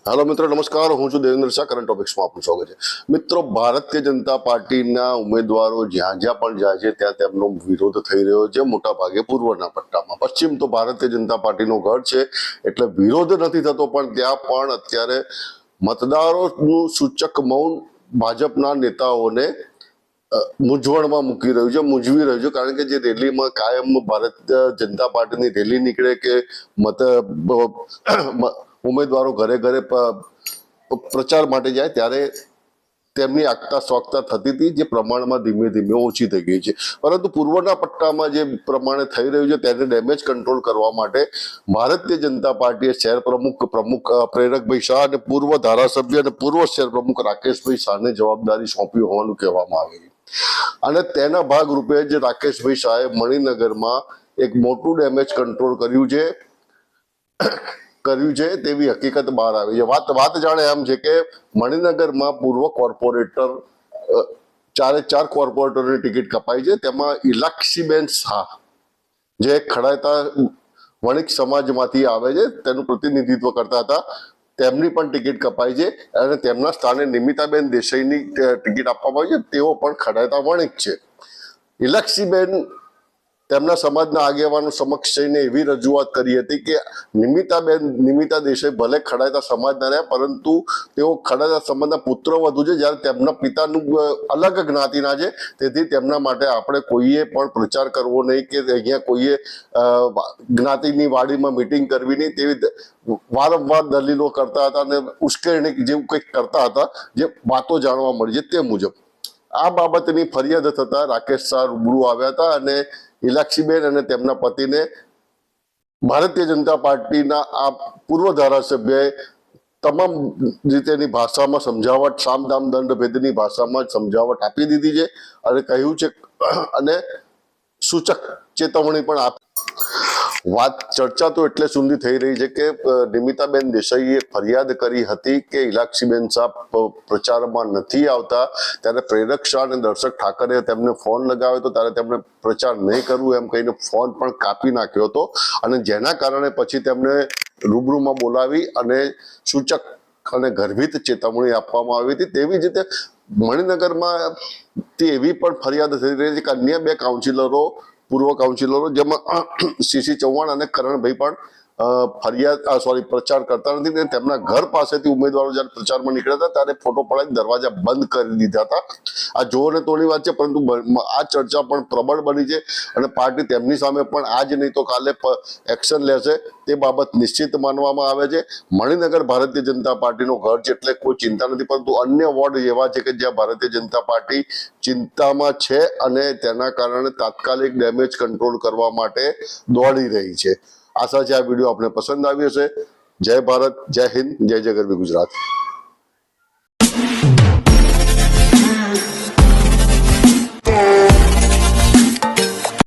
Hello मित्रों नमस्कार, હું છું દેવેન્દ્ર શાહ. કરંટ ટોપિક્સમાં આપનું સ્વાગત છે. મિત્રો, ભારતીય જનતા પાર્ટીના ઉમેદવારો જ્યાં જ્યાં પણ જાય છે ત્યાં તેમનો વિરોધ થઈ રહ્યો છે, મોટા ભાગે પૂર્વના પટ્ટામાં. પશ્ચિમ તો ભારતીય જનતા પાર્ટીનો ગઢ છે એટલે વિરોધ નથી થતો, પણ ત્યાં પણ અત્યારે મતદારોનું સૂચક મૌન ભાજપના નેતાઓને મૂંઝવણમાં મૂકી રહ્યું છે, મૂંઝવી રહ્યું છે. કારણ કે જે રેલીમાં કાયમ ભારતીય જનતા પાર્ટીની રેલી નીકળે કે ઉમેદવારો ઘરે ઘરે પ્રચાર માટે જાય ત્યારે તેમની આગતા સ્વાગતા થતી હતી, જે પ્રમાણમાં ધીમે ધીમે ઓછી થઈ ગઈ છે. પરંતુ પૂર્વના પટ્ટામાં જે પ્રમાણે થઈ રહ્યું છે તેને ડેમેજ કંટ્રોલ કરવા માટે ભારતીય જનતા પાર્ટીએ શહેર પ્રમુખ પ્રેરકભાઈ શાહ અને પૂર્વ ધારાસભ્ય અને પૂર્વ શહેર પ્રમુખ રાકેશભાઈ શાહને જવાબદારી સોંપી હોવાનું કહેવામાં આવે છે. અને તેના ભાગરૂપે જ રાકેશભાઈ શાહે મણિનગરમાં એક મોટું ડેમેજ કંટ્રોલ કર્યું છે તેવી હકીકત બહાર આવી છે. વાત જાણે એમ છે કે મણિનગરમાં પૂર્વ કોર્પોરેટર ચાર કોર્પોરેટરની ટિકિટ કપાઈ છે. તેમાં ઇલાક્ષીબેન શાહ જે ખડાતા વણિક સમાજમાંથી આવે છે, તેનું પ્રતિનિધિત્વ કરતા હતા, તેમની પણ ટિકિટ કપાઈ છે. અને તેમના સ્થાને નિમિતાબેન દેસાઈની ટિકિટ આપવામાં આવી છે. તેઓ પણ ખડાતા વણિક છે. ઇલાક્ષીબેન તેમના સમાજના આગેવાનો સમક્ષ જઈને એવી રજૂઆત કરી હતી કે નિમિતા દેસાઈ ભલે ખડાતા સમાજના રહ્યા, પરંતુ તેઓ ખડાતા સમાજના પુત્રવધુ છે, જ્યારે તેમના પિતાનું અલગ જ્ઞાતિના છે. તેથી તેમના માટે આપણે કોઈએ પણ પ્રચાર કરવો નહીં કે અહીંયા કોઈએ જ્ઞાતિની વાડીમાં મિટિંગ કરવી નહીં, તેવી વારંવાર દલીલો કરતા હતા અને ઉશ્કેરણી જેવું કંઈક કરતા હતા, જે વાતો જાણવા મળી છે તે મુજબ. આ બાબતની ફરિયાદ થતા રાકેશ શાહ રૂબરૂ આવ્યા હતા અને ઇલાક્ષીબેન અને તેમના પતિને ભારતીય જનતા પાર્ટીના આ પૂર્વ ધારાસભ્યએ તમામ રીતેની ભાષામાં સમજાવટ, સામ દામ દંડ ભેદની ભાષામાં સમજાવટ આપી દીધી છે અને કહ્યું છે અને સૂચક ચેતવણી પણ આપી. ચર્ચા તો એટલે સુધી થઈ રહી છે કે નિમિતાબેન દેસાઈએ ફરિયાદ કરી હતી કે ઇલાક્ષીબેન શાહ પ્રચારમાં નથી આવતા, ત્યારે પ્રેરક શાહ અને દર્શક ઠાકરે તેમને ફોન લગાવ્યો હતો, ત્યારે તેમણે પ્રચાર નહીં કરવું એમ કહીને ફોન પણ કાપી નાખ્યો હતો. અને જેના કારણે પછી તેમને રૂબરૂમાં બોલાવી અને સૂચક અને ગર્ભિત ચેતવણી આપવામાં આવી હતી. તેવી જ રીતે મણિનગરમાં એવી પણ ફરિયાદ થઈ રહી છે કે અન્ય બે પૂર્વ કાઉન્સિલરો જેમાં સીસી ચૌહાણ અને કરણભાઈ પણ પ્રચાર કરતા નથી. તેમના ઘર પાસેથી ઉમેદવારો જયારે પ્રચારમાં નીકળ્યા હતા ત્યારે ફોટો પડાવી દરવાજા બંધ કરી દીધા હતા. આ જોને તોની વાત છે, પરંતુ આ ચર્ચા પણ પ્રબળ બની છે અને પાર્ટી તેમની સામે પણ આજ નહીં તો કાલે એક્શન લેશે તે બાબત નિશ્ચિત માનવામાં આવે છે. મણિનગર ભારતીય જનતા પાર્ટીનો ઘર છે એટલે કોઈ ચિંતા નથી, પરંતુ અન્ય વોર્ડ એવા છે કે જ્યાં ભારતીય જનતા પાર્ટી ચિંતામાં છે અને તેના કારણે તાત્કાલિક ડેમેજ કંટ્રોલ કરવા માટે દોડી રહી છે. આશા છે આ વિડીયો આપને પસંદ આવ્યો હશે. જય ભારત, જય હિન્દ, જય ગરવી ગુજરાત.